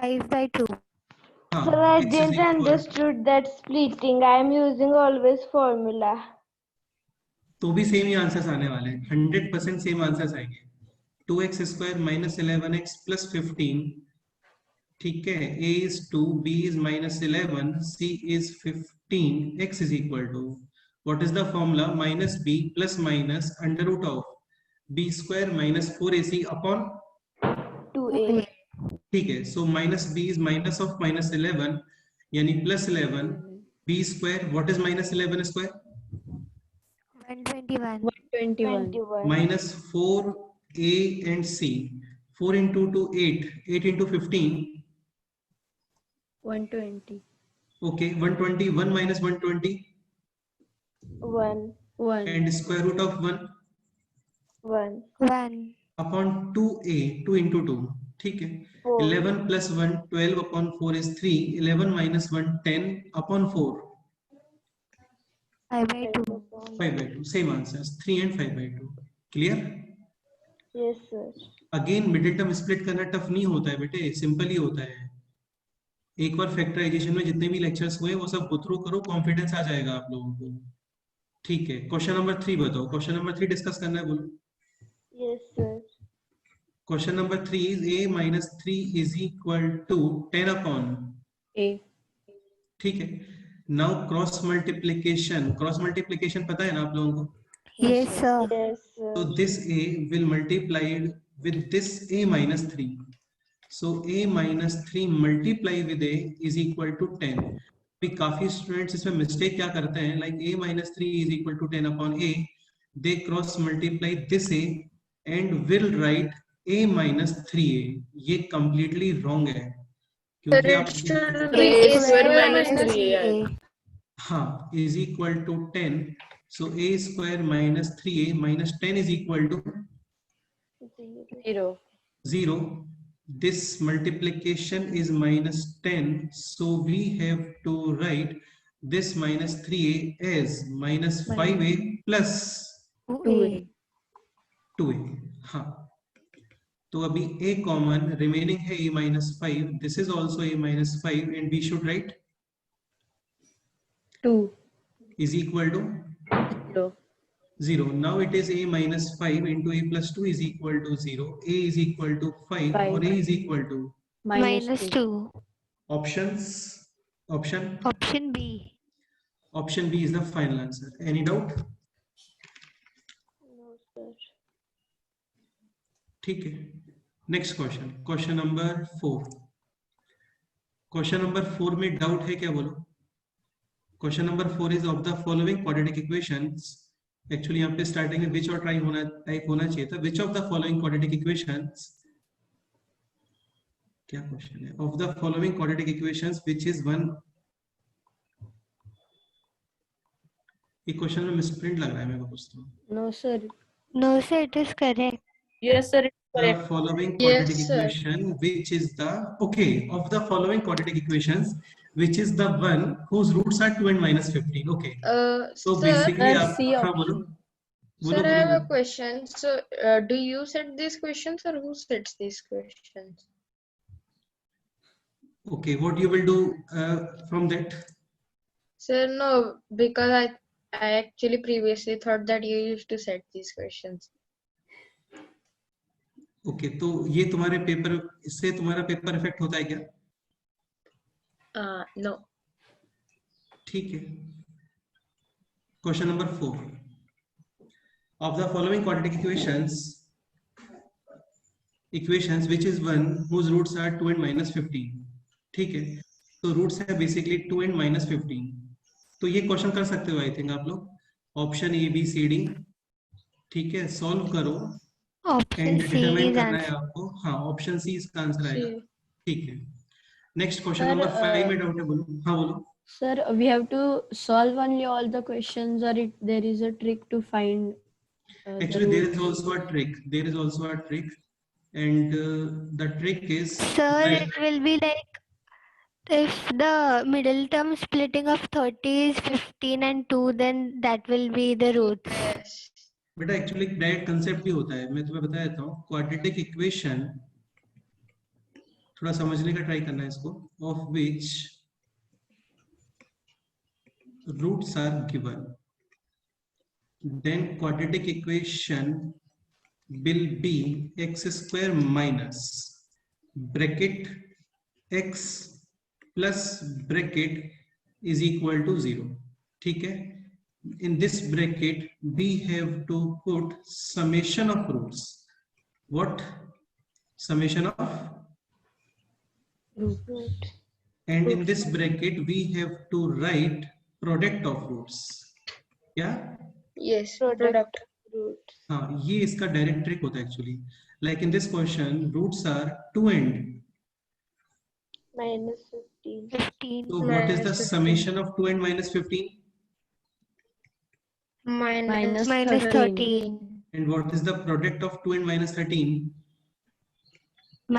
5/2. हाँ, Sir, I x is didn't equal, understood that splitting. I am using always formula. तो भी same ही answers आने वाले हैं, 100% सेम आंसर्स आएंगे। 2x square minus 11x plus 15, ठीक है, a is 2, b is minus 11, c is 15, x is equal to, what is the formula, minus b plus minus under root of b square minus 4ac upon 2a. ठीक है, so minus b is minus of minus 11 यानी plus 11, b square, what is minus 11 square, 121. 121. 21. minus 4a and c, 4 into 2 8, 8 into 15, 120. okay, 121 minus 120 1. 1. and square root of 1 1. 1. upon 2a, 2 into 2, ठीक है, 4. 11 plus 1 12 upon 4 is 3, 11 minus 1 10 upon 4 5/2. 5/2, same answers, 3 and 5/2, clear। Yes, sir. Again middle term split करना tough नहीं होता है बेटे, simple ही होता है। एक बार फैक्टराइजेशन में जितने भी लेक्चर्स हुए वो सब गो थ्रू करो, कॉन्फिडेंस आ जाएगा आप लोगों को, ठीक है। क्वेश्चन नंबर 3 बताओ, क्वेश्चन नंबर 3 डिस्कस करना है, बोलो। Yes, sir. Question number 3 is a minus 3 is equal to 10 upon, A. ठीक है। नाउ क्रॉस मल्टीप्लिकेशन पता है ना आप लोगों को, Yes, sir. Yes, sir. so this a will multiplied with this a minus 3, so a minus 3 multiply with a is equal to 10। अभी काफी स्टूडेंट्स इसमें मिस्टेक क्या करते हैं, like a minus 3 is equal to 10 upon a, they cross multiply this a and will write a minus 3a, ये completely wrong है, क्योंकि आप A square minus 3A. हाँ is equal to 10, so a square minus 3a minus 10 is equal to 0. 0, this multiplication is minus 10, so we have to write this minus 3a as minus 5a plus 2A. 2a, हाँ, तो अभी a common remaining है a minus 5, this is also a minus 5 and we should write 2. is equal to 0. 0. Now it is a minus 5 into a plus 2 is equal to 0. A is equal to 5 5. or a is equal to Minus 2. options. Option Option B. option B is the final answer. Any doubt? No, sir. ठीक है, next question, question number 4। Question number 4 में doubt है क्या, बोलो। Question number 4 is of the following quadratic equations, actually यहाँ पे starting में विच और टाइप होना चाहिए था, which of the following quadratic equations, क्या क्वेश्चन है, of the following quadratic equations which is one, ये क्वेश्चन में मिसप्रिंट लग रहा है मेरे को कुछ तो। No, sir. No, sir, it is correct. Yes, sir. It's The correct. following Yes, quadratic sir. equation which is the, okay, of the following quadratic equations which is the one whose roots are 2 and minus 15, okay, so Sir, basically Sir, आप C हाँ बोलो option. बोलो sir, I have a बोलो। question. So, do you set these questions or who sets these questions? Okay, what you will do from that? Sir, no, because I actually previously thought that you used to set these questions. Okay, तो ये तुम्हारे paper, इससे तुम्हारा paper effect होता है क्या? No. ठीक है, question number 4, of the following quadratic equations which is one whose roots are 2 and minus 15, ठीक है, तो रूट्स है बेसिकली 2 and minus 15, तो ये क्वेश्चन कर सकते हो आई थिंक आप लोग, option A B C D, ठीक है, सॉल्व करो Option and C determine is करना है answer. आपको, हाँ ऑप्शन सी इसका आंसर आएगा, See. ठीक है। नेक्स्ट क्वेश्चन Sir, नंबर 5 में डाउट है, बोलो, हाँ बोलो। Sir, we have to solve only all the questions, or there is a trick to find the Actually there root? is also a trick, there is also a trick, and the trick is Sir, like, it will be like if the middle term splitting of 30 is 15 and 2, then that will be the roots. Yes. बेटा actually direct concept भी होता है, मैं तुम्हें बता देता हूँ, quadratic equation, थोड़ा समझने का ट्राई करना है इसको. Of which roots are given, then quadratic equation will be x square minus bracket x plus bracket is equal to 0. ठीक है. In this bracket we have to put summation of roots. What? Summation of Root. and in this bracket we have to write product of roots. Yeah. Yes, Product. product. Root. हाँ, ये इसका direct trick होता है actually. Like in this question roots are 2 and Minus 15. 15. so what is the Minus 15. summation of 2 and minus 15 Minus Minus 13. and what is the product of 2 and minus 13?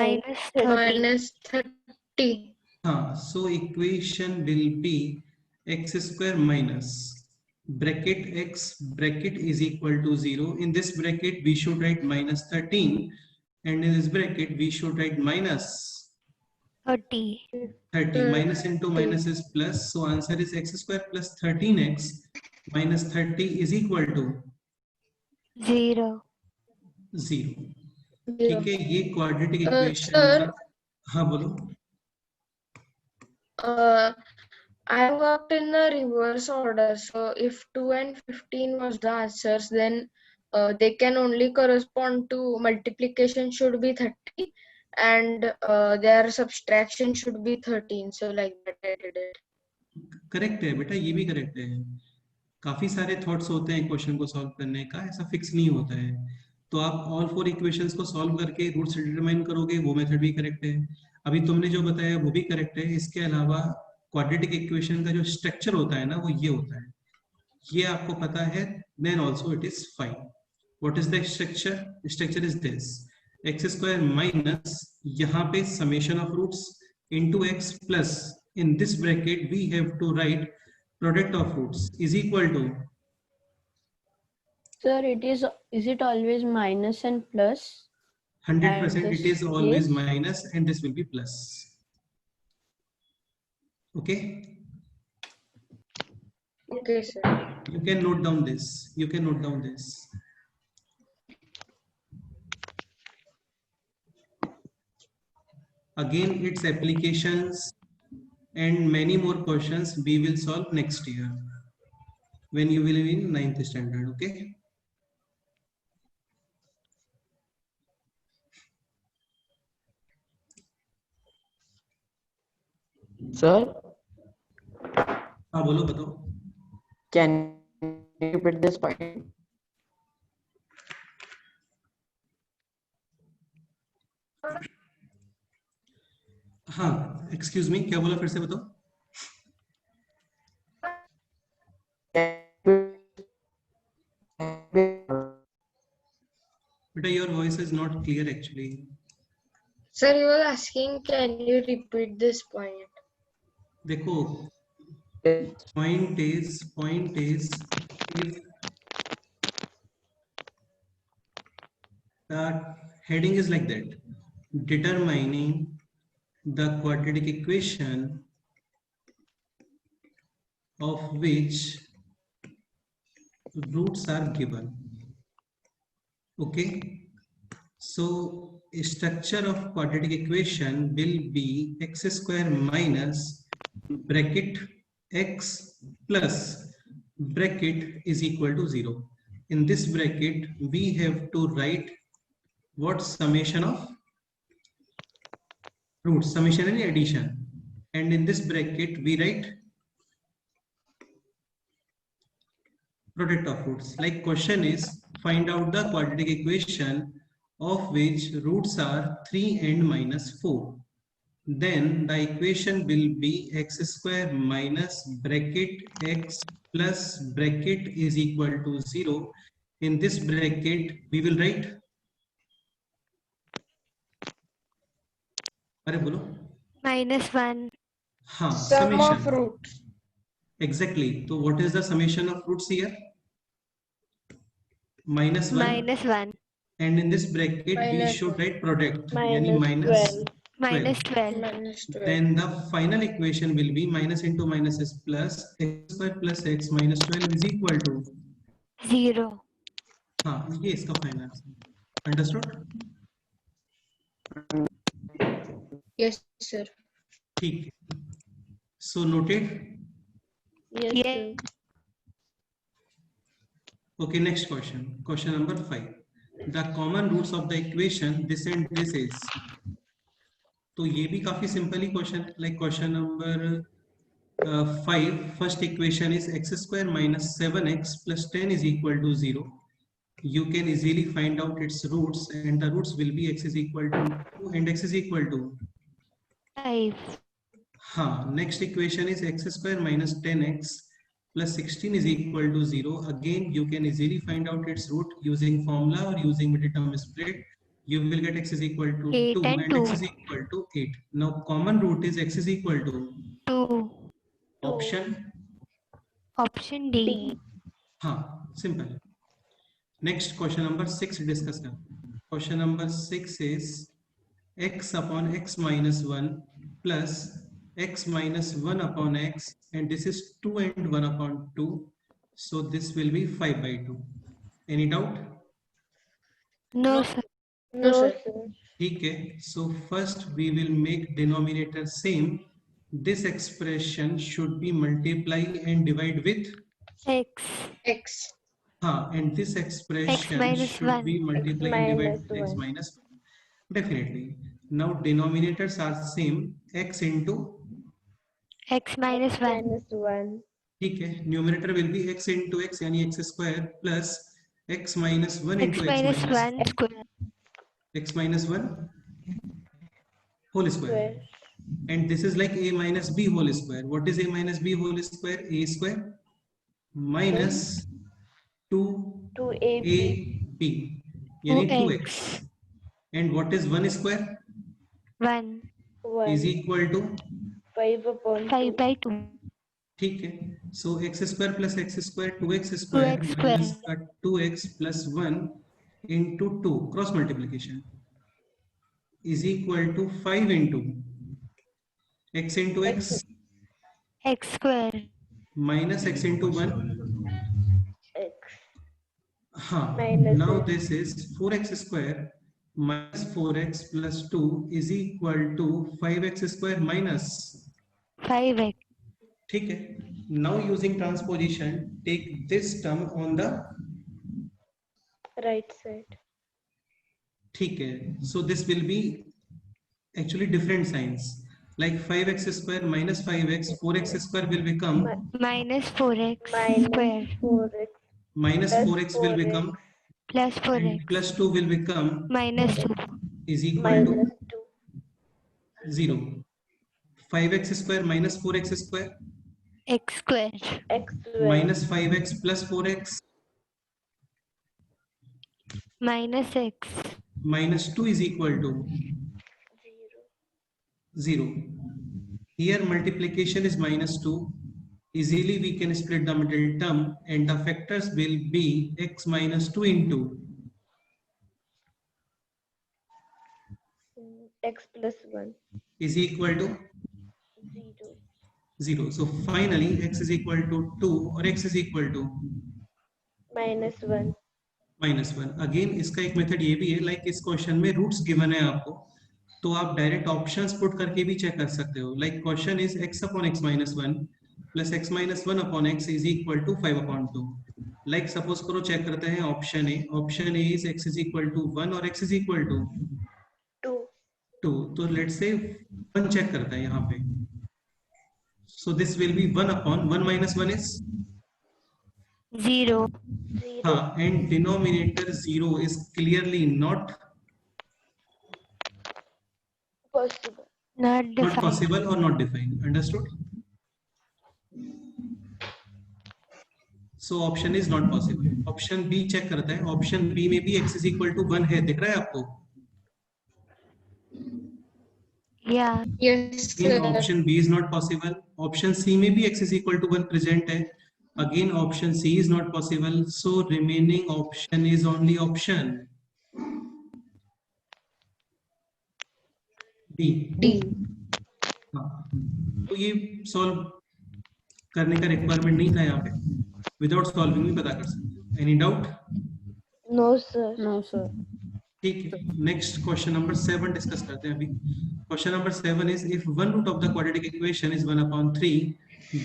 Minus 30. minus 30. हाँ, so equation will be x square minus bracket x bracket is equal to 0. In this bracket we should write minus 13 and in this bracket we should write minus 30. 30. Minus into minus is plus, so answer is x square plus 13x minus 30 is equal to 0. 0. ठीक है, ये quadratic Sir. Equation. हाँ बोलो. I worked in the reverse order. So if 2 and 15 was the answers, then they can only correspond to multiplication should be 30 and their subtraction should be 13. So like that I did it. Correct है बेटा, ये भी correct है. काफी सारे thoughts होते हैं question को सॉल्व करने का, ऐसा फिक्स नहीं होता है. तो आप ऑल 4 इक्वेशंस को सॉल्व करके रूट्स डिटरमाइन करोगे, वो मेथड भी करेक्ट है. अभी तुमने जो बताया वो भी करेक्ट है. इसके अलावा क्वाड्रेटिक इक्वेशन का जो स्ट्रक्चर होता है ना, वो ये होता है. ये आपको पता है, then also it is fine. What is the structure? Structure is this: x square minus यहाँ पे summation of roots into x plus in this bracket we have to write product of roots is equal to. Sir, is it always minus and plus? 100% it is always yes. minus and this will be plus. Okay, Okay, sir. you can note down this. You can note down this. Again, its applications and many more questions we will solve next year when you will be in 9th standard. Okay. Sir, हाँ बोलो, बताओ. can you repeat this point? हाँ, excuse me, क्या बोला, फिर से बताओ. But your voice is not clear actually. Sir, you were asking, can you repeat this point? देखो, point is if the heading is like that: determining the quadratic equation of which roots are given. Okay, so structure of quadratic equation will be x square minus bracket x plus bracket is equal to 0. In this bracket we have to write what? Summation of roots, summation and addition, and in this bracket we write product of roots. Like question is, find out the quadratic equation of which roots are 3 and minus 4. Then the equation will be x square minus bracket x plus bracket is equal to 0. In this bracket we will write, अरे बोलो, -1. हाँ, Sum of summation. roots. Exactly. So what is the summation of roots here? -1. -1. And in this bracket we Minus should write product. Minus Yani minus 12. minus 12. minus 12. Then the final equation will be minus into minus is plus x square plus x minus 12 is equal to 0. हाँ ये इसका final answer understood Yes, sir. ठीक है सो noted Yes, Yeah. sir. okay next question number 5 the common roots of the equation this and this is तो ये भी काफी simple ही question like question number 5 first equation is x square minus 7x plus 10 is equal to 0 you can easily find out its roots and the roots will be x is equal to 2 and x is equal to 5. हाँ next equation is x square minus 10x plus 16 is equal to 0 again you can easily find out its root using formula or using middle term split you will get x is equal to 8 2 and and x 2. is equal to 8 now common root is x is equal to 2. option Option D. हाँ simple next question number 6 discuss करते question number 6 is x upon x minus 1 plus x minus 1 upon x and this is 2 and 1 upon 2 so this will be 5 by 2 any doubt No, sir. No, sir. ठीक है so first we will make denominator same this expression should be multiply and divide with X. X. हाँ and this expression minus should 1. be multiply and divide with x minus 1. minus 1 definitely now denominators are same x into X minus 1. minus 1. ठीक है numerator will be x into x यानी x square plus x minus 1 X into x minus minus 1 square. x minus 1 whole square and this is like a minus b whole square what is a minus b whole square a square minus 2 2ab a b यानी 2x 2x. and what is 1 square 1. is 1 equal to 5 upon 5 by 2. ठीक है so x square plus x square 2x square 2x minus square. का 2x plus 1 into 2 cross multiplication is equal to 5 into x into x X square. minus x into 1 x हाँ Minus now x. this is 4x square minus 4x plus 2 is equal to 5x square minus 5x. ठीक है now using transposition take this term on the right side. ठीक है so this will be actually different signs like 5x square minus 5x 4x square will become Minus 4x Minus square. 4x minus plus 4x will 4x. become Plus and 4x. plus 2 will become Minus 2. is equal minus 2 to 0 5x square minus 4x square X square. x square minus 5x plus 4x Minus x. minus 2 is equal to 0 here multiplication is minus 2 easily we can split the middle term and the factors will be x minus 2 into x plus 1 is equal to 0 0 so finally x is equal to 2 or x is equal to minus 1 minus 1 again इसका एक method ये भी है like इस question में roots given है आपको तो आप डायरेक्ट ऑप्शंस पुट करके भी चेक कर सकते हो like question is x upon x minus 1 plus x minus 1 upon x is equal to 5 upon 2 like suppose करो चेक करते हैं option A is x is equal to 1 और x इज इक्वल टू 2 2 तो let's say 1 check करते हैं यहाँ पे so this will be 1 upon 1 minus 1 is 0. 0 हाँ and denominator 0 is clearly not possible Not defined. possible or not defined understood so option is not possible option B check करता है option B में भी x is equal to 1 है दिख रहा है आपको Yeah. Yes, in sir. option B is not possible option C में भी x is equal to 1 present है again option C is not possible so remaining option is only option D. D. हाँ, तो ये सॉल्व करने का requirement नहीं था यहाँ पे, विदाउट सॉल्विंग भी पता कर सकते। Any doubt? No, sir. No, sir. ठीक है, नेक्स्ट क्वेश्चन नंबर 7 डिस्कस करते हैं अभी। Question number 7 is if one root of the quadratic equation is 1/3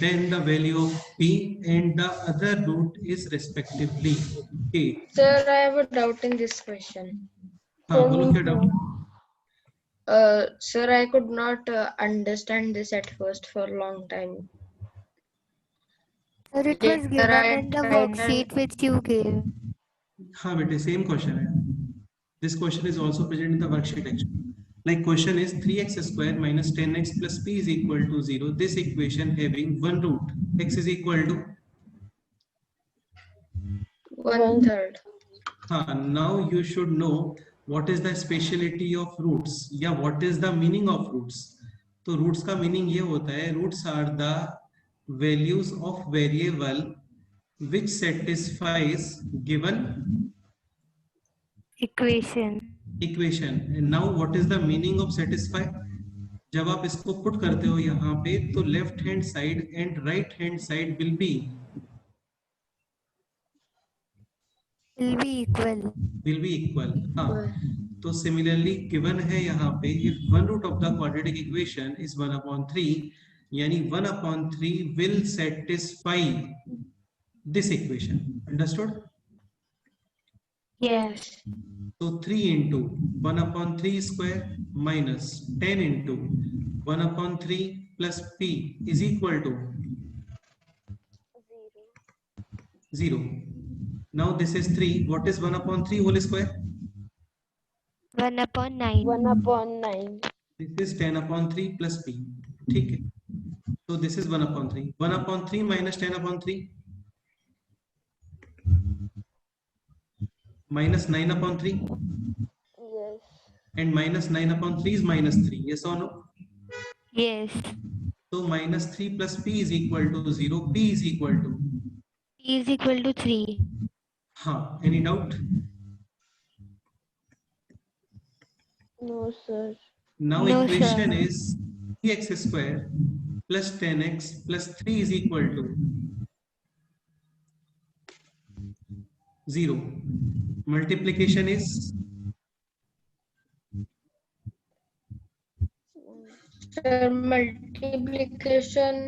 then the value of p and the other root is respectively. Okay, Sir, I have a doubt in this question. हाँ बोलो क्या doubt? Sir, I could not understand this at first for a long time. Sir, it was Later I given in the tried and- worksheet which you gave. हाँ बेटे same question है। This question is also present in the worksheet actually. Like question is 3x square minus 10x plus p is equal to 0. This equation having one root, x is equal to 1/3. हाँ, now you should know what is the speciality of roots या what is the meaning of roots. तो roots का meaning ये होता है, roots are the values of variable which satisfies given Equation. equation. And now what is the meaning of satisfy? जब आप इसको put करते हो यहाँ पे तो left hand side and right hand side will be equal. हाँ, तो सिमिलरली गिवन है यहाँ पे if one root of the quadratic equation is 1/3 यानी 1/3 will satisfy this equation. Understood? Yes. So 3 into 1/3 square minus 10 into 1/3 plus p is equal to 0. Now this is 3. What is 1/3 whole square? 1/9. 1/9. This is 10/3 plus p. ठीक है. So this is 1/3. 1/3 minus 10/3 minus 9/3 Yes. and minus 9/3 is minus 3. Yes or no? Yes. So minus 3 plus p is equal to 0. P is equal to P is equal to 3. हाँ, any doubt? No, sir. Now No, equation sir. is 3x square plus 10x plus 3 is equal to 0. Multiplication is Sir, multiplication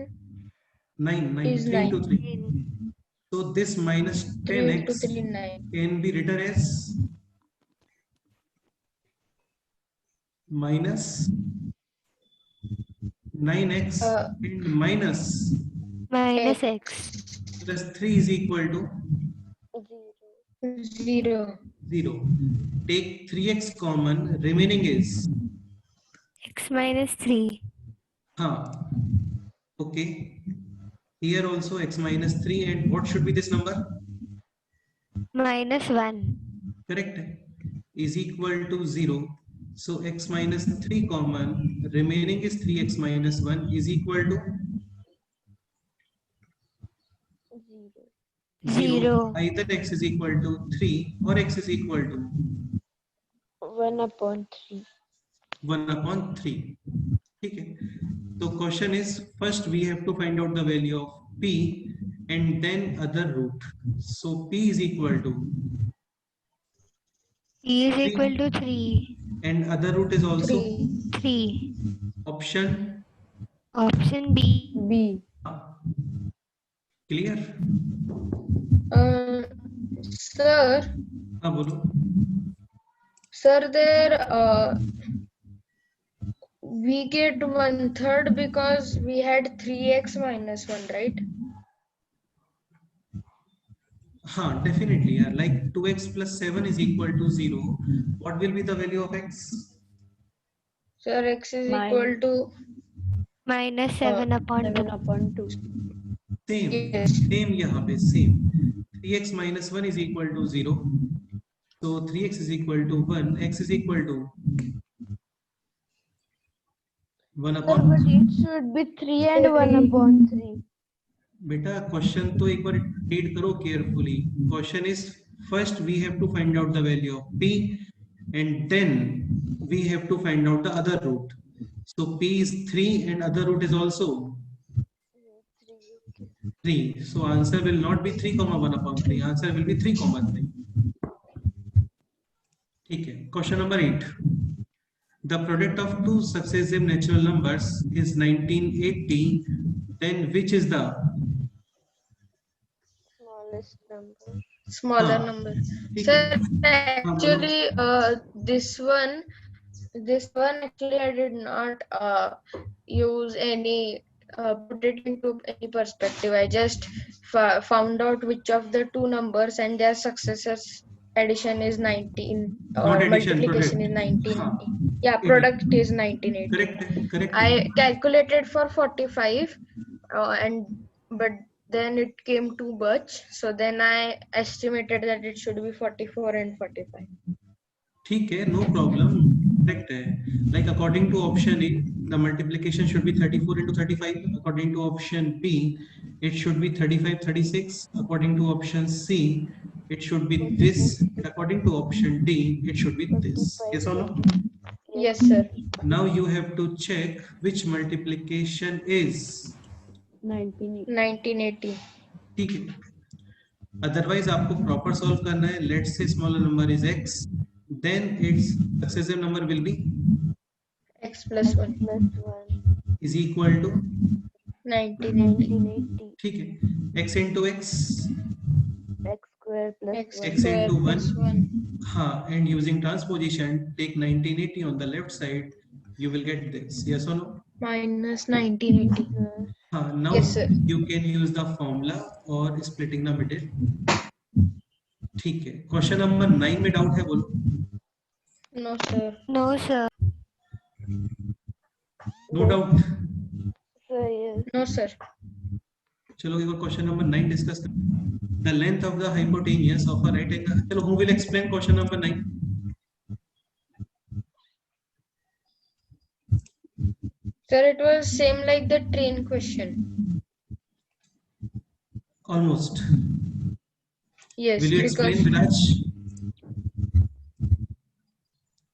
9 is 3 into 3. 9. So this minus 3 into 10x 3, 9. can be written as minus 9x and minus Minus X. plus 3 is equal to 0. 0. 0. Take 3x common, remaining is X minus 3. हाँ, okay. Here also x minus 3 and what should be this number? Minus 1. Correct? Is equal to 0. So x minus 3 common, remaining is 3x minus 1 is equal to 0. Either x is equal to 3 or x is equal to 1/3. 1/3. ठीक है, तो question is first we have to find out the value of p and then other root. So p is equal to P is equal to 3. and other root is also 3. 3. option Option B. B. clear? Sir, हाँ बोलो। sir, there we get 1/3 because we had 3x minus 1, right? हाँ, definitely यार, like 2x plus 7 is equal to 0. What will be the value of x? Sir, x is Mine. equal to Minus 7/2. 7/2. Same, Yes. same यहाँ पे same. 3x minus 1 is equal to 0. So 3x is equal to 1. X is equal to 1 Sir, upon. but it should be 3 and 1/3. बेटा question तो एक बार read करो carefully. Question is first we have to find out the value of p and then we have to find out the other root. So P is 3 and other root is also 3. So answer will not be 3 comma 1 upon 3. Answer will be 3 comma 3. Okay. Question number 8. The product of two successive natural numbers is 1980. Then which is the Smallest number. Smaller हाँ, number. ठीक Sir, है. हाँ, बोलो. actually, this one actually I did not use any put it into any perspective. I just found out which of the two numbers and their successors addition is 19 Not or addition, multiplication product. is 1980. हाँ, Yeah, it- product is 1980. correct, correct. I calculated for 45 but then it came too much, so then I estimated that it should be 44 and 45. ठीक है, no problem. Correct है. Like according to option A, the multiplication should be 34 into 35. According to option B, it should be 35, 36. According to option C, it should be this. And according to option D, it should be this. Yes or no? Yes, sir. Now you have to check which multiplication is. 1980. 1980. ठीक है. Otherwise आपको proper solve करना है. Let's say smaller number is x. Then its successive number will be X plus 1. Plus 1. is equal to 1980. 1980. ठीक है. X into x. X square plus X 1. X square into plus 1. हाँ, and using transposition, take 1980 on the left side. You will get this. Yes or no? Minus 1980. हाँ. Now Yes, sir. you can use the formula or splitting the middle. ठीक है. Question number 9 में doubt है बोलो. No, sir. No, sir. No doubt. So yes. No, sir. चलो एक बार question number 9 discuss करते हैं. The length of the hypotenuse of a right angle. चलो who will explain question number 9? Sir, it was same like the train question. Almost. Yes, Will you because explain, Viraj?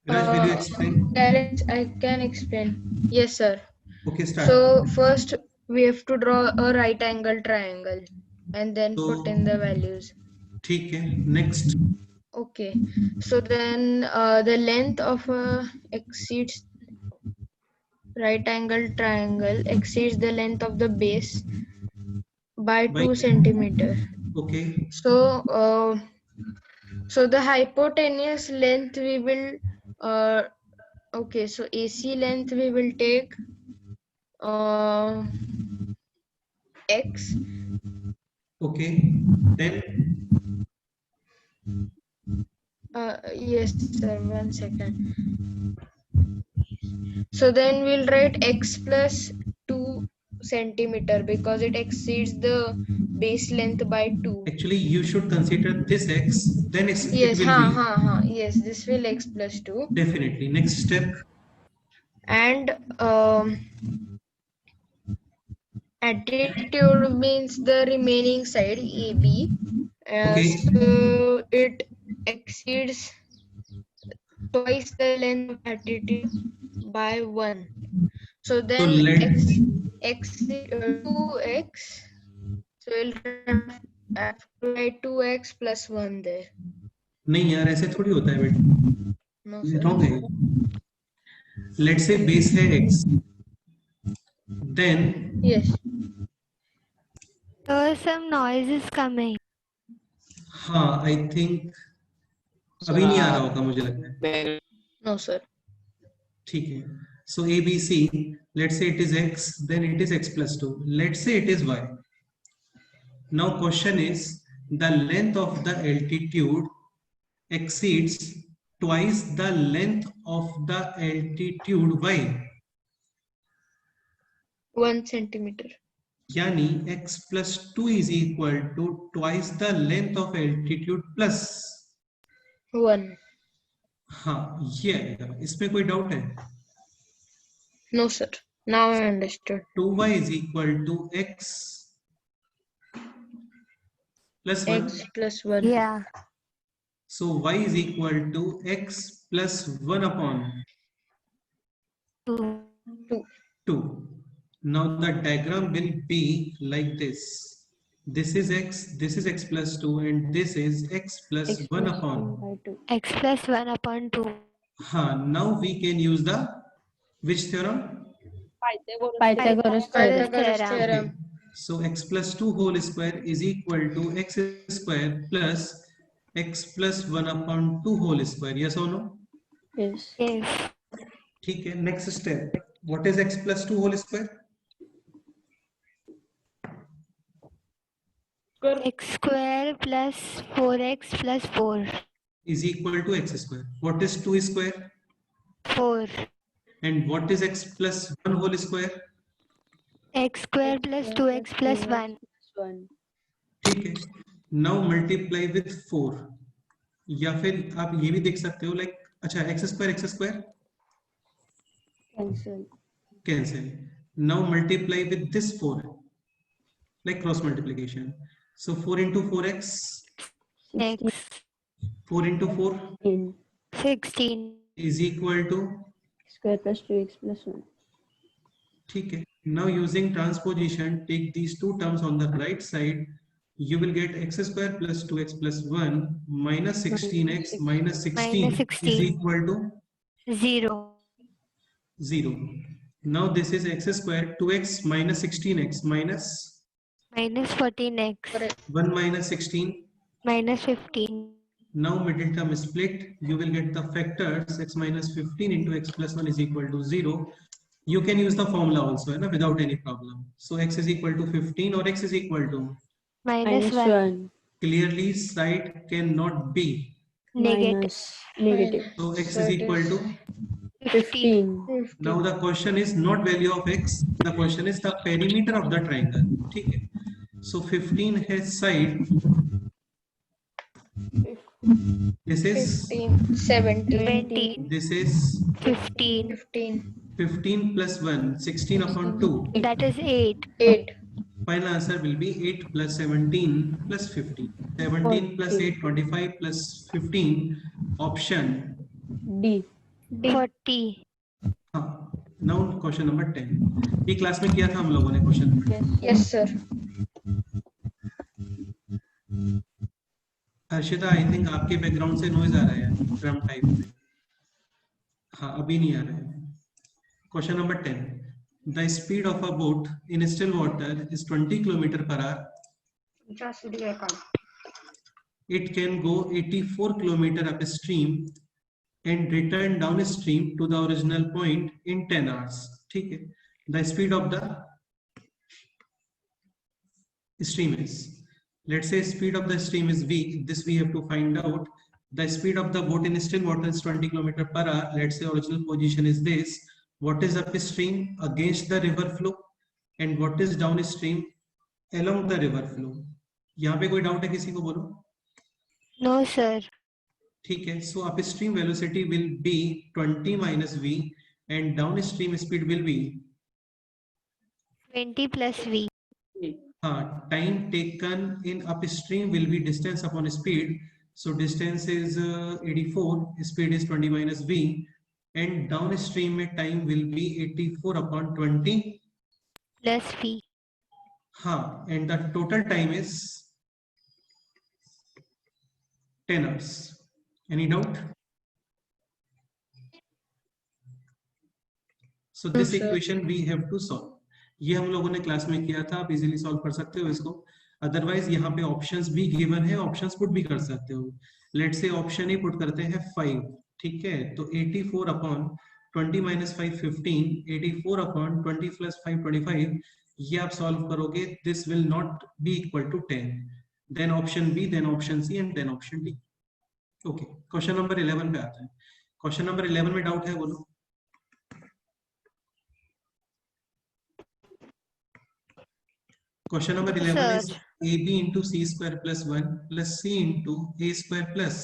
Viraj, will you explain? I can explain. Yes, sir. Okay, start. So first we have to draw a right angle triangle and then So- put in the values. ठीक है. Next. Okay. So then the length of a exceeds right angle triangle exceeds the length of the base by By- 2 centimeter. Okay. So so the hypotenuse length we will okay, so AC length we will take x. Okay. Then Yes, sir, 1 second. So then we'll write x plus 2 centimeter because it exceeds the base length by 2. actually you should consider this x. Then it Yes, will be yes, this will x plus 2. definitely. Next step. And attitude means the remaining side AB. Okay. So it exceeds twice the length of attitude by 1. So then let- x 2x. So we'll have to write 2x plus 1 there. नहीं यार ऐसे थोड़ी होता है बेटा. No, ये sir. wrong है. Let's say base है x. Then Yes. Some noise is coming. हाँ I think अभी नहीं आ रहा होगा मुझे लगता है. No, sir. ठीक है. So ABC, let's say it is x, then it is x plus 2. Let's say it is y. Now question is, the length of the altitude exceeds twice the length of the altitude y. 1 centimeter. यानी x plus 2 is equal to twice the length of altitude plus. 1. हाँ ये आएगा. इसमें कोई doubt है? No, sir. Now I understood. 2y is equal to x plus 1. X plus 1. Yeah. So y is equal to x plus 1 upon. 2. 2. Now the diagram will be like this. This is x plus 2, and this is x plus X 1 plus upon. 1 by 2. X plus 1 upon 2. Now we can use the which theorem? Pythagoras theorem. Pythagoras theorem. theorem. So x plus 2 whole square is equal to x square plus x plus 1 upon 2 whole square. Yes or no? Yes. Yes. ठीक है. Next step. What is x plus 2 whole square? X square plus 4x plus 4. Is equal to x square. What is 2 square? 4. And what is x plus 1 whole square? X square plus 2x plus 1. 1. ठीक है. Now multiply with 4. या फिर आप ये भी देख सकते हो like अच्छा x square Cancel. cancel. Now multiply with this 4 like cross multiplication. So 4 into 4x, X 4 into 4 16. 16. is equal to. Square plus 2x plus 1. ठीक है. Now using transposition, take these two terms on the right side. You will get x square plus 2x plus 1 minus 16x minus 16 Minus 16. is equal to 0. 0. Now this is x square 2x minus 16x minus Minus 14x. Correct. 1 minus 16. Minus 15. Now middle term is split. You will get the factors x minus 15 into x plus 1 is equal to 0. You can use the formula also है ना, without any problem. So x is equal to 15 or x is equal to. Minus Minus 1. 1. Clearly side cannot be. Negative. Minus negative. So x So is it equal is to. 15. 50. Now the question is not value of x. The question is the perimeter of the triangle. ठीक है. So 15 has side. This is 15, 17, 17. this is 15. 15, 15 plus 1, 16 upon 2. That is 8. 8. Final answer will be 8 plus 17 plus 15. 17 plus 8, 25 plus 15. Option. D. 40. हाँ. Now question number 10. ये class में किया था हम लोगों ने question. Yes, sir. Harshita, I think आपके बैकग्राउंड से नॉइज आ रहा है ड्रम टाइप में. हाँ, अभी नहीं आ रहा है. Question number 10. The speed of a boat in still water is 20 km per hour. It can go 84 km upstream and return downstream to the original point in 10 hours. ठीक है. The speed of the stream is, let's say speed of the stream is v. This we have to find out. The speed of the boat in still water is 20 km per hour. Let's say original position is this. What is upstream against the river flow and what is downstream along the river flow? यहाँ पे कोई doubt है किसी को? बोलो. No, sir. ठीक है. So upstream velocity will be 20 minus v and downstream speed will be 20 plus v. time taken in upstream will be distance upon speed. So distance is 84, speed is 20 minus v, and downstream में time will be 84 upon 20. Plus v. हाँ, and the total time is 10 hours. Any doubt? So this No, sir. equation we have to solve. ये हम लोगों ने class में किया था. आप इजीली सॉल्व कर सकते हो इसको. अदरवाइज यहाँ पे ऑप्शंस भी गिवन है, ऑप्शंस पुट भी कर सकते हो. लेट से ऑप्शन ही पुट करते हैं 5. ठीक है. तो 84 अपॉन 20 माइनस 5 15, 84 अपॉन 20 प्लस 5 25. ये आप सॉल्व करोगे. This will not be equal to 10. Then option B, then option C and then option D. Okay. Question number 11 पे आते हैं. क्वेश्चन नंबर 11 में डाउट है? बोलो. Question number 11 Sir. is AB into C square plus 1 plus C into A square plus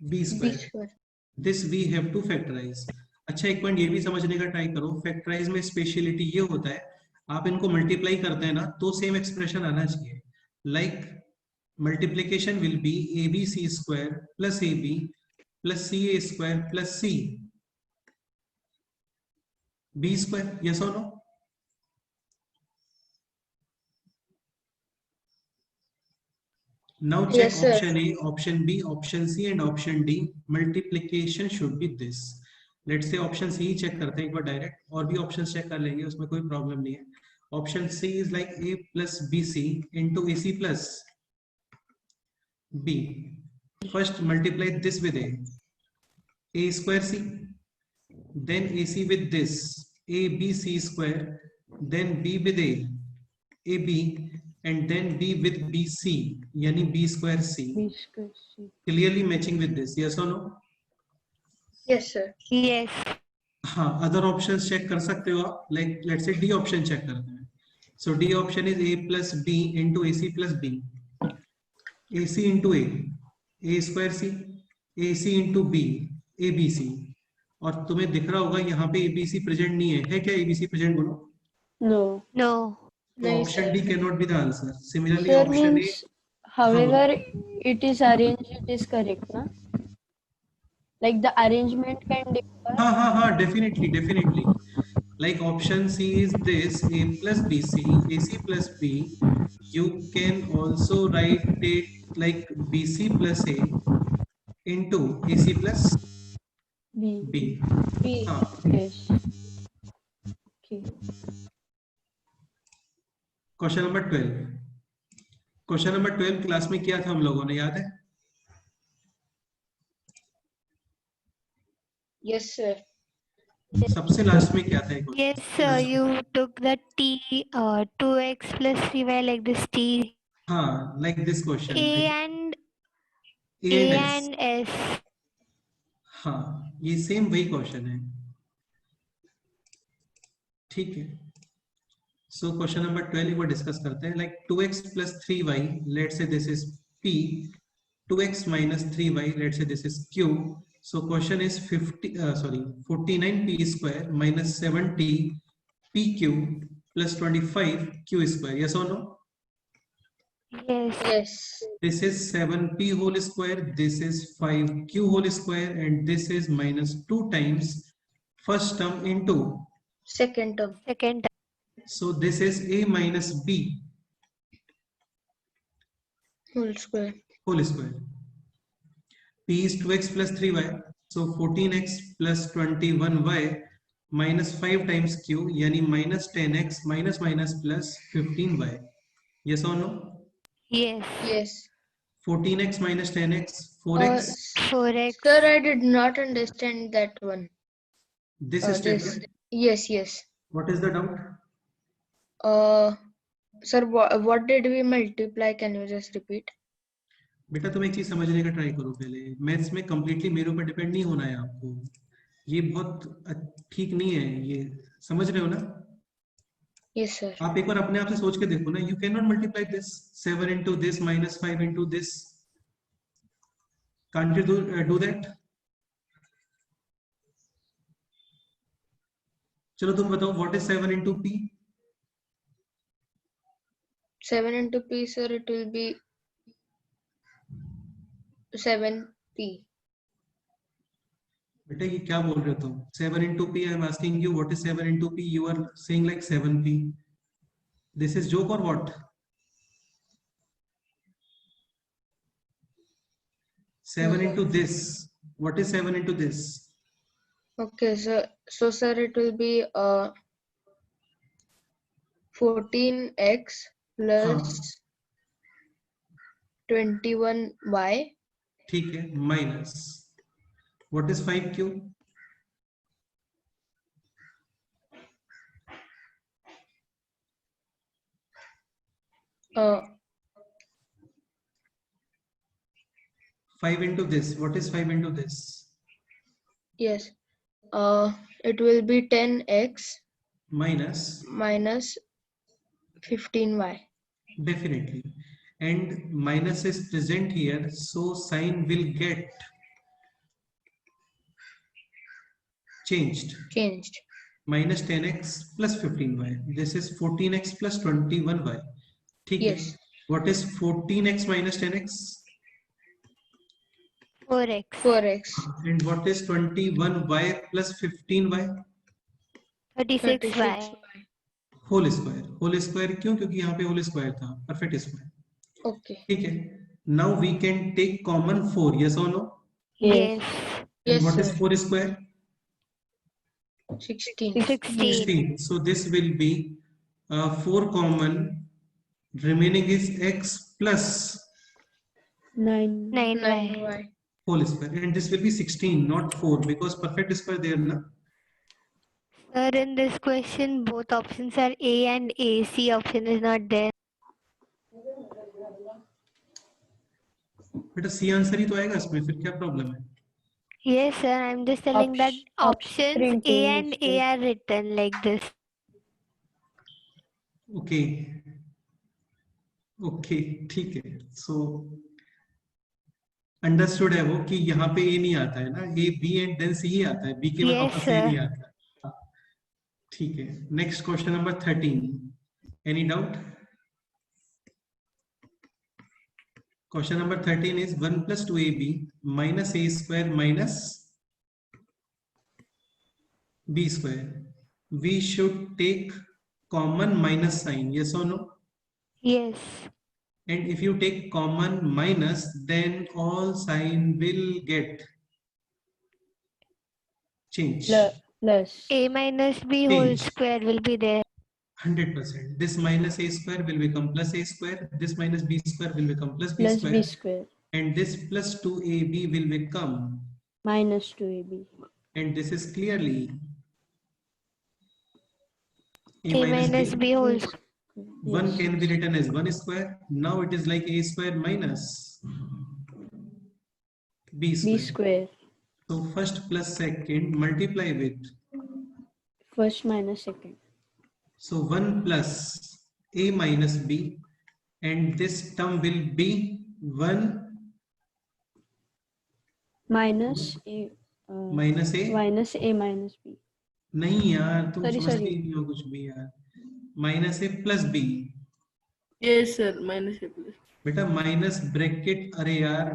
B square. This we have to factorize. अच्छा, एक point ये भी समझने का ट्राई करो. फैक्टराइज में स्पेशलिटी ये होता है, आप इनको मल्टीप्लाई करते हैं ना तो सेम एक्सप्रेशन आना चाहिए. Like multiplication will be AB C square plus AB plus CA square plus C. B square, yes or no? Now check Yes, sir. option A, option B, option C and option D. Multiplication should be this. Let's say option C he check करते हैं एक बार direct, और भी options check कर लेंगे, उसमें कोई problem नहीं है. Option C is like A plus BC into AC plus B. First multiply this with A square C, then AC with this, ABC square, then B with AB, and then B with BC, yani B square C. B square C. Clearly matching with this, yes or no? Yes, sir. Yes. हाँ, other options check कर सकते हो आप, like let's say D option check करते हैं. So D option is A plus B into AC plus B, AC into A square C, AC into B, ABC. और तुम्हें दिख रहा होगा यहाँ पे ABC प्रेजेंट नहीं है क्या ABC प्रेजेंट बोलो? No. No. तो option D can not be the answer. Similarly Sir option A, means, however it is arranged, it is correct, na? Like the arrangement can differ. हाँ definitely. Like option C is this, A plus BC, AC plus B. You can also write it like BC plus A into AC plus B. B. B. हाँ, Yes. Okay. Question number 12. Question number 12 class में किया था हम लोगों ने, याद है? Yes, sir. सबसे लास्ट में क्या था एक और? Yes, sir. You took the T 2x plus 3y like this T. हाँ, like this question. A like and A A and S. and S. हाँ, ये सेम वही क्वेश्चन है. ठीक है. So question number 12 एक बार डिस्कस करते हैं. Like 2x plus 3y, let's say this is P. 2x minus 3y, let's say this is Q. So question is 49p square minus 70 pq plus 25 q square. Yes or no? Yes. Yes. This is 7p whole square. This is 5q whole square, and this is minus 2 times first term into Second term. Second term. so this is a minus b Whole square. whole square. P is 2x plus 3y, so 14x plus 21y minus 5 times q, yani minus 10x minus minus plus 15y. Yes or no? Yes. Yes. 14x minus 10x, 4x. 4x. Sir, I did not understand that one. This is This. statement. Yes. What is the doubt? Sir, what did we multiply? Can you just repeat? बेटा तुम एक चीज समझने का try करो पहले. Maths में completely मेरे ऊपर डिपेंड नहीं होना है आपको. ये बहुत ठीक नहीं है. ये समझ रहे हो ना? Yes, sir. आप एक बार अपने आप से सोच के देखो ना. You can not multiply this 7 into this minus 5 into this. Can't you do that? चलो तुम बताओ, what is 7 into p? 7 into p, sir, it will be 7p. बेटा ये क्या बोल रहे हो तुम? 7 into p, I am asking you what is 7 into p. You are saying like 7p. This is joke or what? 7 into this. What is 7 into this? Okay, so sir, it will be 14x plus 21y. ठीक है, minus. What is 5q? Uh, 5 into this. What is 5 into this? yes. It will be 10x Minus. minus 15y. Definitely. And minus is present here, so sign will get changed. Minus 10x plus 15y. This is 14x plus 21y. ठीक है. Yes. What is 14x minus 10x? 4x. 4x. And what is 21y plus 15y? 36y. Whole square क्यों? क्योंकि यहाँ पे whole square था, perfect square. Okay. ठीक है. Now we can take common 4. Yes और no? Yes. Yes, what is sir. 4 square? 16. 16. 16. So this will be 4 common, remaining is x plus 9. 9y. 9y. whole square, and this will be 16, not 4, because perfect square there na. Sir, in this question, both options are A and A. C option is not there. बेटा C answer ही तो आएगा इसमें, फिर क्या problem है? Yes, sir. I'm just telling that options A printing and A mistake. are written like this. Okay okay ठीक है. So understood है वो कि यहाँ पे ए नहीं आता है ना, ए बी एंड देन सी ही आता है, बी के बाद Yes, वापस ए sir. नहीं आता. ठीक है. Next question number 13. Any doubt? Question number 13 is 1 plus 2ab minus a square minus b square. We should take common minus sign. Yes or no? Yes. And if you take common minus, then all sign will get changed. Plus. A minus B whole Change. square will be there. 100%. This minus a square will become plus a square. This minus b square will become plus b Plus square. B square. And this plus 2ab will become, Minus 2ab. and this is clearly A minus B whole square. 1 can be written as 1 square. Now it is like a square minus b B square. square. So first plus second multiply with. First minus second. So 1 plus a minus b, and this term will be 1 Minus A. minus a. Minus A minus B. नहीं यार, तुम Sorry, समझते sorry. ही नहीं हो कुछ भी यार. Minus a plus b. Yes, sir. Minus a plus. बेटा माइनस ब्रैकेट, अरे यार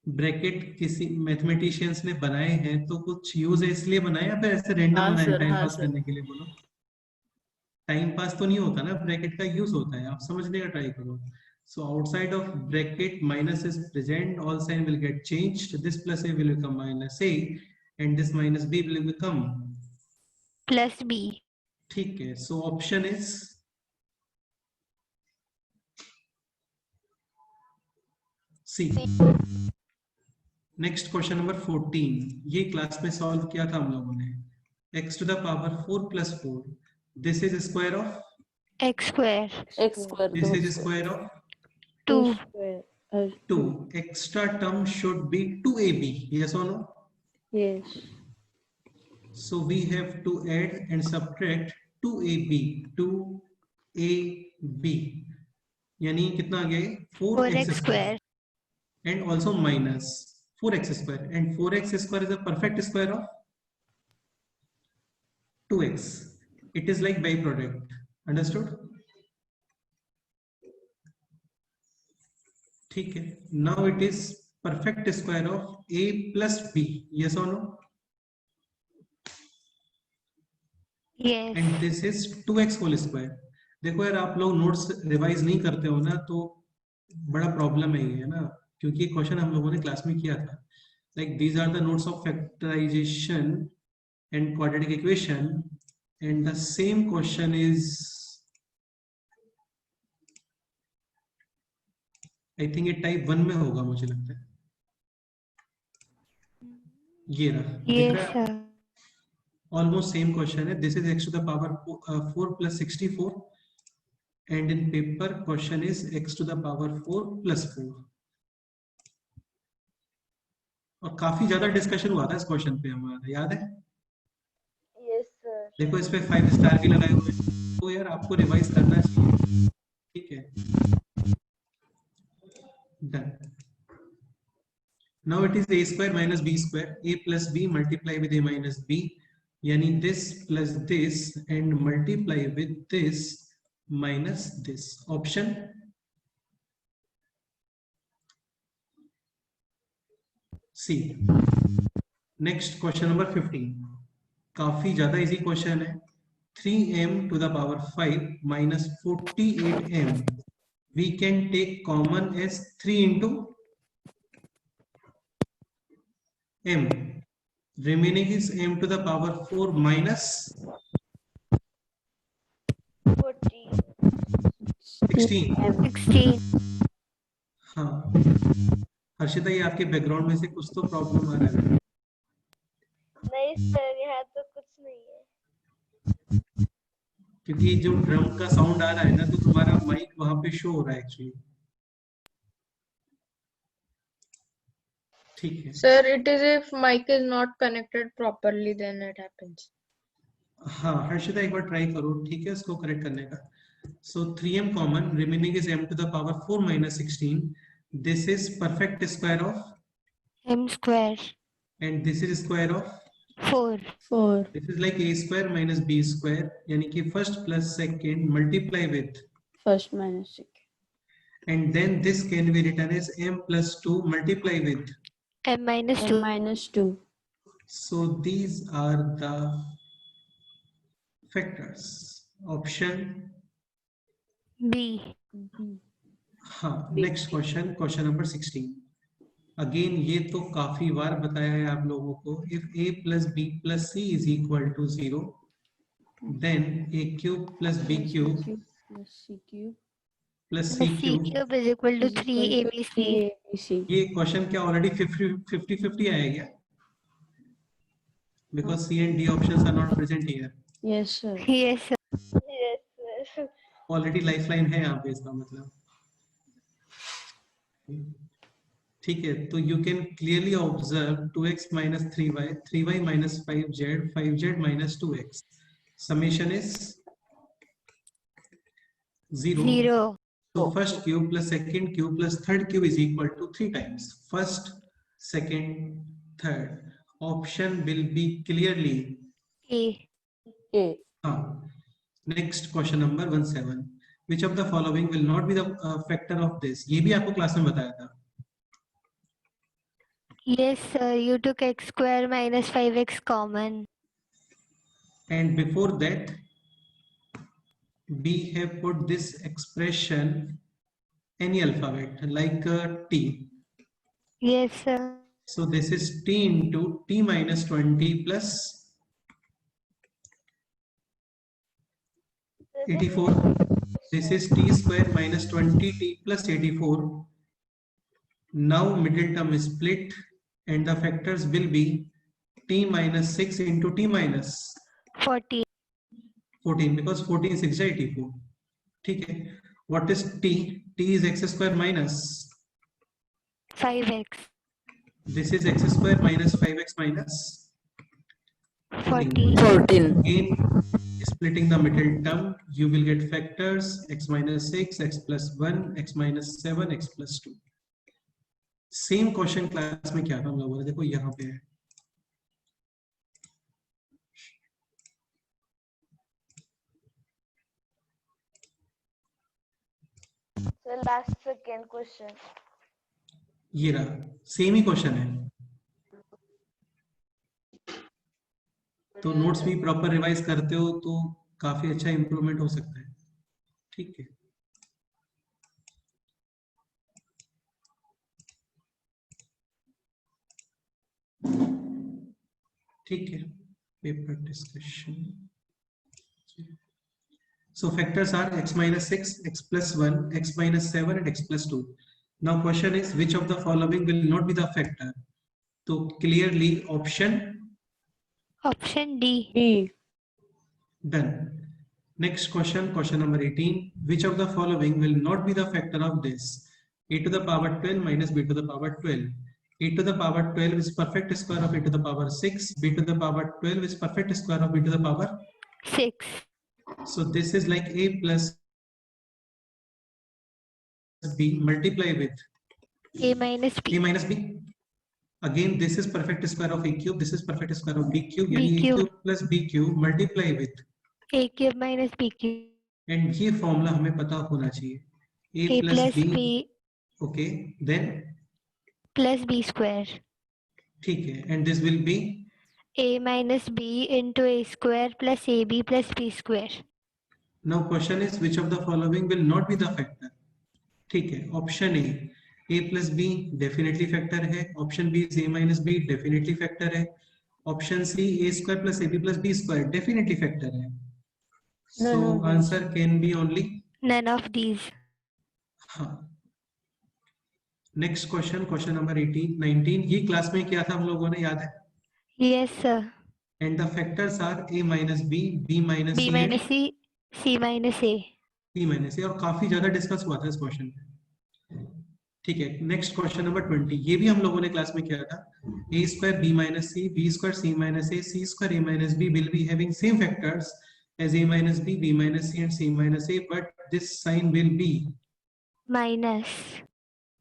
ब्रैकेट किसी मैथमेटिशियंस ने बनाए हैं तो कुछ यूज है इसलिए बनाए, या फिर ऐसे रैंडम हाँ बनाए सर, टाइम हाँ पास सर. करने के लिए? बोलो. टाइम पास तो नहीं होता ना, ब्रैकेट का यूज होता है, आप समझने का ट्राई करो. So outside of bracket minus is present, all sign will get changed. This plus a will become minus a and this minus b will become Plus B. ठीक है. So option is C. Next question number 14. ये class में solve किया था हम लोगों ने. x to the power 4 plus 4. This is square of, X square. X square. this the is whole square. square of 2. Square. 2. Extra term should be 2ab. Yes or no? Yes. So we have to add and subtract 2ab. 2ab. यानी कितना आ गया? 4x square. And also minus 4x square. And 4x square is a perfect square of 2x. It is like byproduct. Understood? ठीक है. Now it is perfect square of a plus b. Yes or no? Yes. And this is 2x whole square. देखो यार, आप लोग notes revise नहीं करते हो ना, तो बड़ा प्रॉब्लम है ये ना, क्योंकि क्वेश्चन हम लोगों ने क्लास में किया था. Like these are the notes of factorisation and quadratic equation, and the same question is, I think ये टाइप 1 में होगा, मुझे लगता है. ये रहा, दिख Yes, रहा है? sir. Almost same question है. This is x to the power 4 plus 64, and in paper question is x to the power 4 plus 4. और काफी ज्यादा डिस्कशन हुआ था इस क्वेश्चन पे हमारा, याद है? Yes, sir. देखो इस पे 5 स्टार भी लगाए हुए हैं, तो यार आपको रिवाइज करना चाहिए. ठीक है. Done. Now it is a square minus b square. A plus b multiply with a minus b. यानी this plus this and multiply with this minus this. Option C. Next question number 15. काफी ज्यादा easy question है. 3m to the power 5 minus 48m, we can take common as 3 into m. Remaining is m to the power 4 minus 16. 16. हाँ हर्षिता, ये आपके background में से कुछ तो प्रॉब्लम आ रहा है। नहीं सर, यहाँ तो कुछ नहीं है। क्योंकि जो ड्रम का साउंड आ रहा है ना, तो तुम्हारा माइक वहां पे शो हो रहा है एक्चुअली। ठीक है Sir, it is if mic is not connected properly, then it happens. हाँ हर्षिता, एक बार ट्राई करो, ठीक है, इसको करेक्ट करने का। सो 3m common, remaining is m to the power 4 minus 16. This is perfect square of M square. And this is square of 4. 4. This is like a square minus b square, यानी कि first plus second multiply with, First minus 6. and then this can be written as m plus 2 multiply with. M minus M 2. minus 2. So these are the factors. Option B. हाँ, next question, question number 16. Again ये तो काफी बार बताया है आप लोगों को. If a plus b plus c is equal to 0, then a cube plus b cube Plus C cube. plus The c C cube. cube is equal to is 3 equal to ABC. 3 ABC. ये question क्या already 50-50 आया क्या? Because C and D options are not present here. Yes, sir. Yes, sir. Yes sir. Already lifeline है यहाँ पे, इसका मतलब। ठीक है, तो you can clearly observe 2x minus 3y, 3y minus 5z, 5z minus 2x. Summation is 0. 0. So first cube plus second cube plus third cube is equal to 3 times. First, second, third. Option will be clearly A. A. Next question number 17. Which of the following will not be the factor of this? ये भी आपको class में बताया था. Yes, sir. You took x square minus 5x common. And before that, we have put this expression any alphabet like t. Yes, sir. So this is t into t minus 20 plus 84. This is t square minus 20t plus 84. Now middle term is split and the factors will be t minus 6 into t minus 14. 14, because 14 6 is 84. ठीक है. What is t? T is x square minus. 5x. This is x square minus 5x minus 14. 14. Again, splitting the middle term, you will get factors x minus 6, x plus 1, x minus 7, x plus 2. Same question class में क्या था हम लोगों ने, देखो यहाँ पे है. So last second question. ये रहा, सेम ही क्वेश्चन है. तो नोट्स भी प्रॉपर रिवाइज करते हो तो काफी अच्छा इंप्रूवमेंट हो सकता है. ठीक है. ठीक है, paper discussion. So factors are x minus 6, x plus 1, x minus 7 and x plus 2. Now question is which of the following will not be the factor? So clearly option Option D. D. done. Next question, question number 18. Which of the following will not be the factor of this? A to the power 12 minus b to the power 12. A to the power 12 is perfect square of a to the power 6. B to the power 12 is perfect square of b to the power. 6. So this is like a plus b multiply with A minus a B. minus b. Again, this is perfect square of a cube. This is perfect square of b cube. B यानी a cube. cube plus b cube multiply with. A cube minus B cube. And ये formula हमें पता होना चाहिए. A plus B Okay. Then plus B square. ठीक है. And this will be a minus b into a square plus ab plus b square. Now question is which of the following will not be the factor? ठीक है, option a plus b definitely factor है, option B is a minus b definitely factor है, option C a square plus a b plus b square definitely factor है. So answer can be only None of these. हाँ. Next question, question number 18 19. ये class में किया था हम लोगों ने, याद है? Yes, sir. And the factors are a minus b, b minus b c minus c, c minus a. c minus a, और काफी ज्यादा डिस्कस हुआ था इस क्वेश्चन में. ठीक है, नेक्स्ट क्वेश्चन नंबर 20. ये भी हम लोगों ने क्लास में किया था. a square b minus c, b square c minus a, c square a minus b will be having same factors as a minus b, b minus c and c minus a, but this sign will be Minus.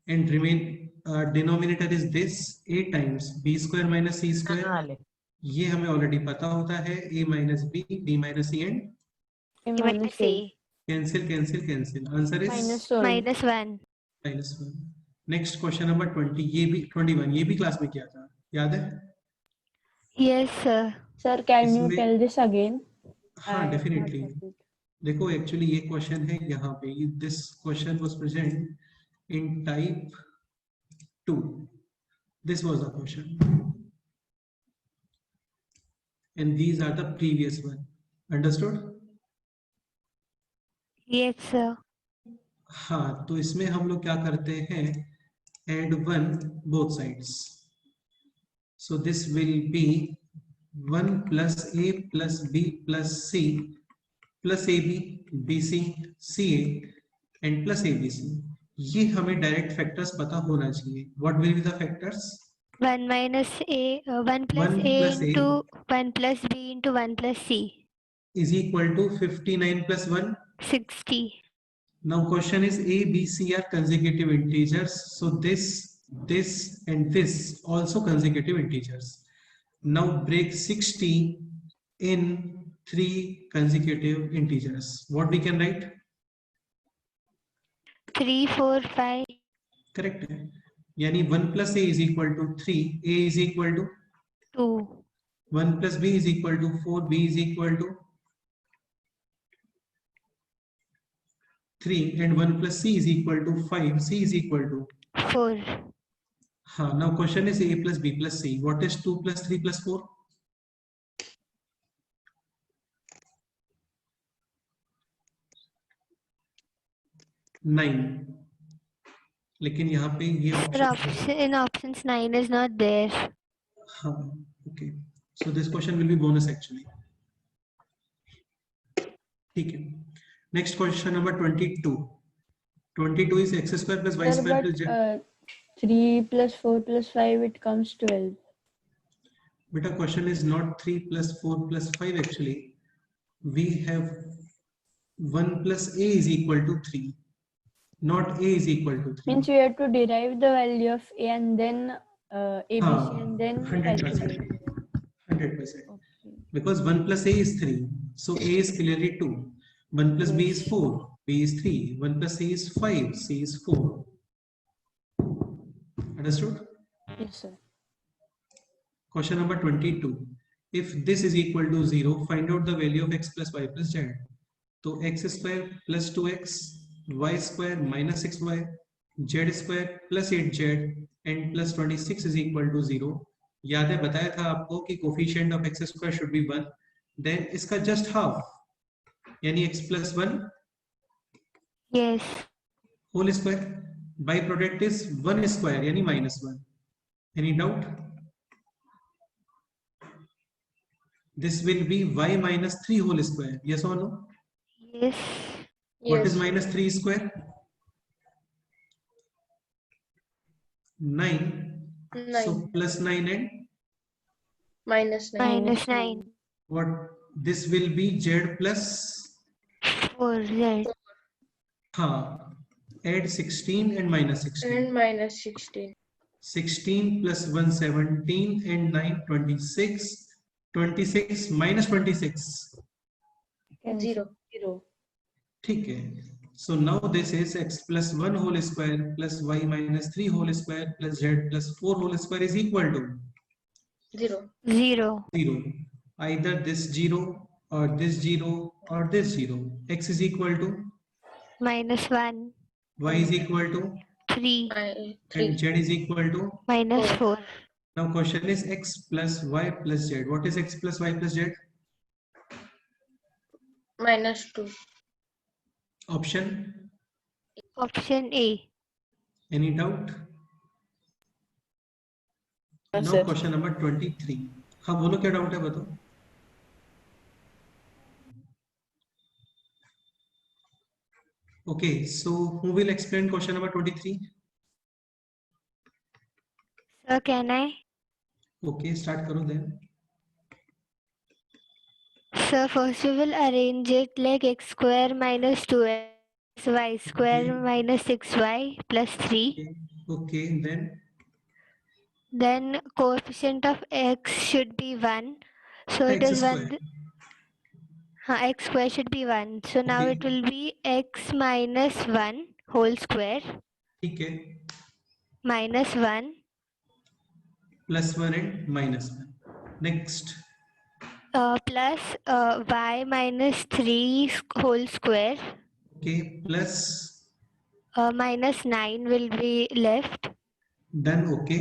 and remain denominator is this a times b square minus c square. ये हमें already पता होता है. a minus b, b minus c and a minus a. cancel cancel cancel. Answer is Minus 1. minus 1. Next question number 20. ये भी 21, ये भी class में किया था, याद है? Yes, sir. Sir, can you इसमें- tell this again? हाँ, डेफिनेटली. देखो एक्चुअली ये क्वेश्चन है यहाँ पे. This question was present in type 2. This was the question and these are the previous one. Understood? Yes, sir. हाँ, तो इसमें हम लोग क्या करते हैं, add 1 both sides. So this will be 1 plus a plus b plus c plus ab bc ca and plus abc. ये हमें डायरेक्ट फैक्टर्स पता होना चाहिए. What will be the factors? 1 minus a, 1 plus 1 a plus a. into 1 plus b into 1 plus c. Is equal to 59 plus 1. 60. Now question is a, b, c are consecutive integers. So this and this also consecutive integers. Now break 60 in 3 consecutive integers. What we can write? 3, 4, 5. Correct है. यानी 1 plus a is equal to 3, a is equal to 2. 1 plus b is equal to 4, b is equal to 3 and 1 plus c is equal to 5, c is equal to 4. हाँ. Now question is a plus b plus c. What is 2 plus 3 plus 4? 9. लेकिन यहाँ पे ये Sir, option in options 9 is not there. हाँ. Okay, so this question will be bonus actually. ठीक है. Next question number 22. 22 is x square plus y Sir, square but plus z. 3 plus 4 plus 5, it comes 12. But our question is not 3 plus 4 plus 5 actually. We have 1 plus a is equal to 3. Not a is equal to 3. Means we have to derive the value of a and then ABC हाँ, and then 100%. calculate. 100%. Okay. Because 1 plus a is 3. So a is clearly 2. 1 plus b is 4. B is 3. 1 plus c is 5. C is 4. Understood? Yes, sir. Question number 22. If this is equal to 0, find out the value of x plus y plus z. So x square plus 2x, y square minus 6y, z square plus 8z and plus 26 is equal to 0. याद है, बताया था आपको कि coefficient of x square should be 1. Then इसका just half यानी x plus 1 Yes. Whole square. By product is 1 square यानी -1. Any doubt? This will be y minus 3 whole square. Yes or no? Yes. What is Yes. minus 3 square? 9. 9 So plus 9 and minus 9. Minus 9. what? This will be z plus 4z. add 16 and minus 16. And minus 16. 16 plus 1 17 and 9 26. 26 minus 26. Cancel. 0. 0. ठीक है. So now this is x plus 1 whole square plus y minus 3 whole square plus z plus 4 whole square is equal to 0. 0. 0. Either this 0 or this 0 or this 0. X is equal to, Minus 1. y is equal to, 3. and 3. z is equal to. Minus 4. Now question is x plus y plus z. What is x plus y plus z? -2. Option? Option A. Any doubt? Yes, Now sir. question number 23. हाँ बोलो क्या doubt है बताओ. Okay, so who will explain question number 23? Sir, can I? Okay, start करो then. Sir, first we will arrange it like x square minus 2x, y square Okay. minus 6y plus 3. Okay, then. Then coefficient of x should be 1. So it X is square. 1. X square should be 1. So now Okay. it will be x minus 1 whole square ठीक है. minus 1 Plus 1 and minus 1. Next. plus y minus 3 whole square Okay, plus. minus 9 will be left Done. Okay.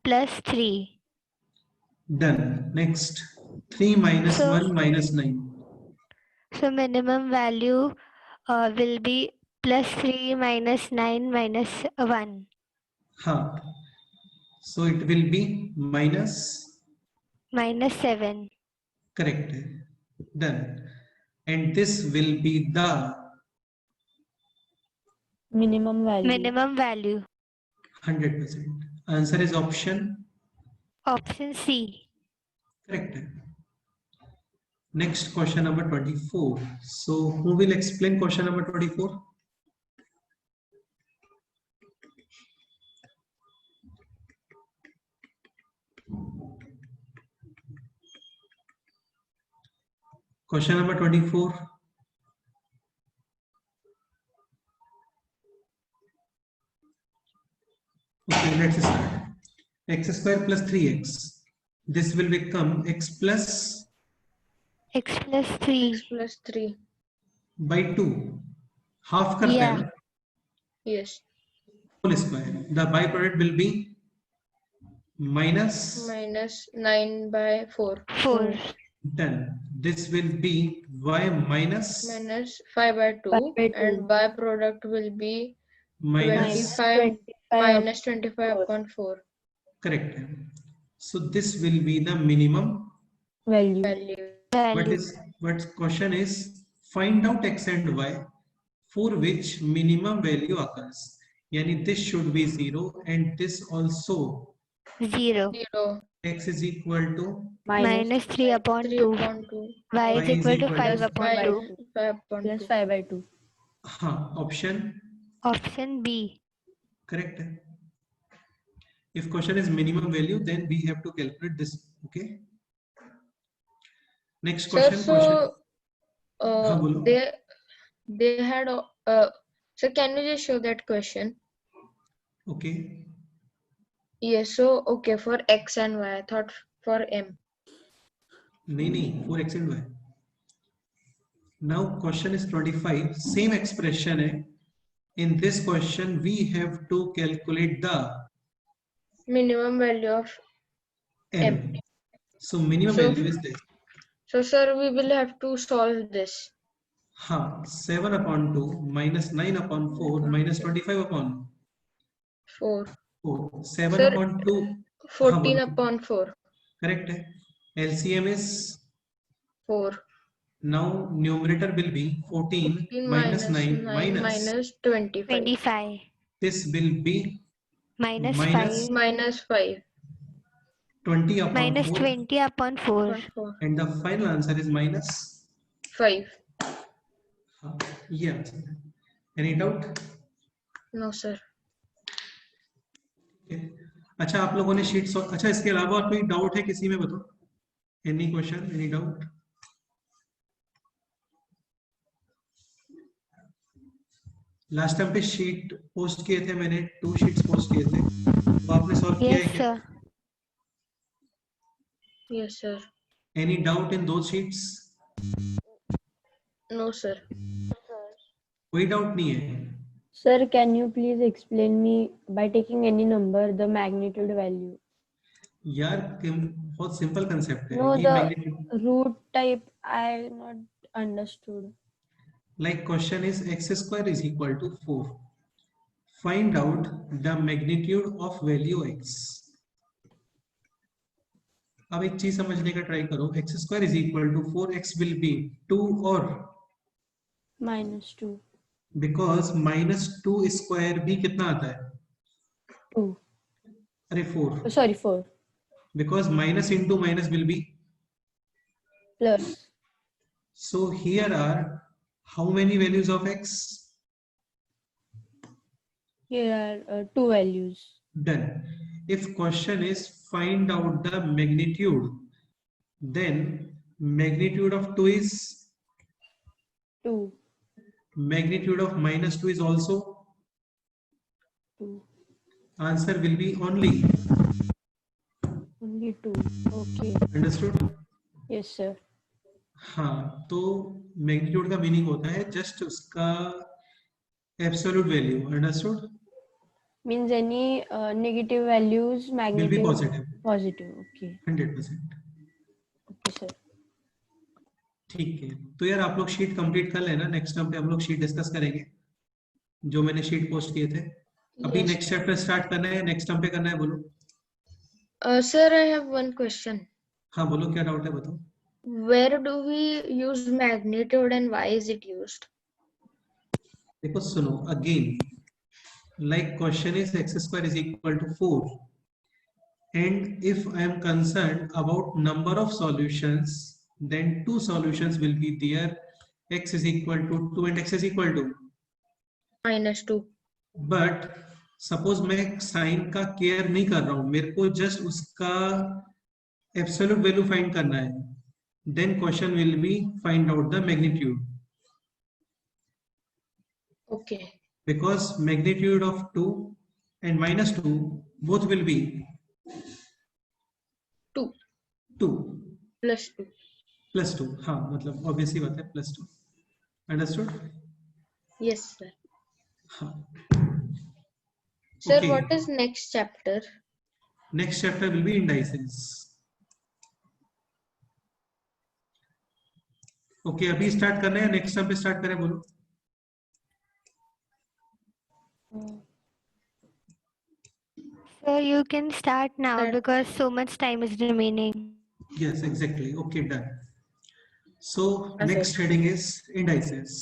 plus 3. Done. Next. 3 minus So- 1 minus 9. So minimum value will be plus 3 minus 9 minus 1. Huh. So it will be minus. Minus 7. Correct. Done. And this will be the Minimum value. Minimum value. 100%. Answer is option. Option C. Correct. Next question number 24. So who will explain question number 24? Question number 24. Okay, let's start. X square plus 3x. This will become x plus X plus 3. X plus 3. by 2. Half करते हैं Yeah. ना? Yes. Whole square. The byproduct will be minus Minus 9 by 4. 4. 10. This will be y minus Minus 5 by 2. 5 by 2. And byproduct will be minus 25 minus 25 4. upon 4 correct. So this will be the minimum Value. value. Value. what question is find out x and y for which minimum value occurs. Yani this should be 0 and this also 0. 0. x is equal to Minus 3 upon 3 2. upon 2. Y Y is is equal to equal 5 to upon 2. 5 upon Plus 2. 5 by 2. option Option B. correct. If question is minimum value, then we have to calculate this. Okay. Next Sir, question. so हाँ, बोलो. they had so can you just show that question? Okay. Yes, so okay for x and y. I thought for m. नहीं 4x and y. Now question is 25. Same expression है. In this question, we have to calculate the Minimum value of m. So minimum So- value is this. so sir, we will have to solve this. हाँ 7 upon 2 minus 9 upon 4 minus 25 upon 4. 4. 7 Sir, upon 2. 14 बोलो. upon 4. Correct है. LCM is 4. now numerator will be 14 minus 9 minus 25. 25. this will be Minus Minus 5. Minus 5. 20 upon Minus 4 20 upon 4. Upon 4. and the final answer is minus 5. yeah. Any doubt? No, sir. Okay. अच्छा आप लोगों ने sheet अच्छा इसके अलावा और कोई doubt है किसी में बताओ. Any question any doubt? Last time पे शीट पोस्ट किए थे मैंने 2 शीट्स पोस्ट किए थे. तो आपने सॉल्व किया है Yes, क्या? sir. Yes, sir. Any doubt in those sheets? No, sir. कोई डाउट नहीं है? Sir, can you please explain me by taking any number the magnitude value? यार बहुत सिंपल कंसेप्ट है No, ये the magnitude. root type I not understood. Like question is x square is equal to 4. Find out the magnitude of value x. अब एक चीज समझने का try करो. x square is equal to 4x will be 2 or -2. because -2 square भी कितना आता है? 2. अरे 4. Oh, sorry, 4. Because minus into minus will be. Plus. So here are how many values of x? Here are 2 values. Done. If question is find out the magnitude, then magnitude of 2 is 2. magnitude of -2 is also 2. answer will be only. Only 2. Okay. Understood? Yes, sir. हाँ, तो magnitude का meaning होता है just उसका absolute value. Understood? Means any negative values Will magnitude be positive. positive. Okay. 100%. Okay, sir. ठीक है, तो यार आप लोग शीट कंप्लीट कर लेना. नेक्स्ट टाइम पे हम लोग शीट डिस्कस करेंगे जो मैंने शीट पोस्ट किए थे. अभी Yes, नेक्स्ट चैप्टर स्टार्ट करना है, नेक्स्ट टाइम पे करना है, बोलो. Sir, I have one question. हाँ बोलो, क्या डाउट है बताओ. Where do we use magnitude and why is it used? देखो सुनो again, like question is x square is equal to 4 and if I am concerned about number of solutions, then 2 solutions will be there. X is equal to 2 and x is equal to -2. but suppose मैं sign का care नहीं कर रहा हूं, मेरे को just उसका absolute value find करना है. Then question will be find out the magnitude. Okay. Because magnitude of 2 and -2 both will be 2 2 plus 2. plus 2. हाँ मतलब ऑब्वियसली बात है plus 2. Understood? Yes, sir. हाँ. Sir, Okay. what is next chapter? Next chapter will be indices. Okay, अभी start करना है, next time पे start करें, बोलो. So you can start now Start. because so much time is remaining. Yes, exactly. Okay, done. So Okay. next heading is indices.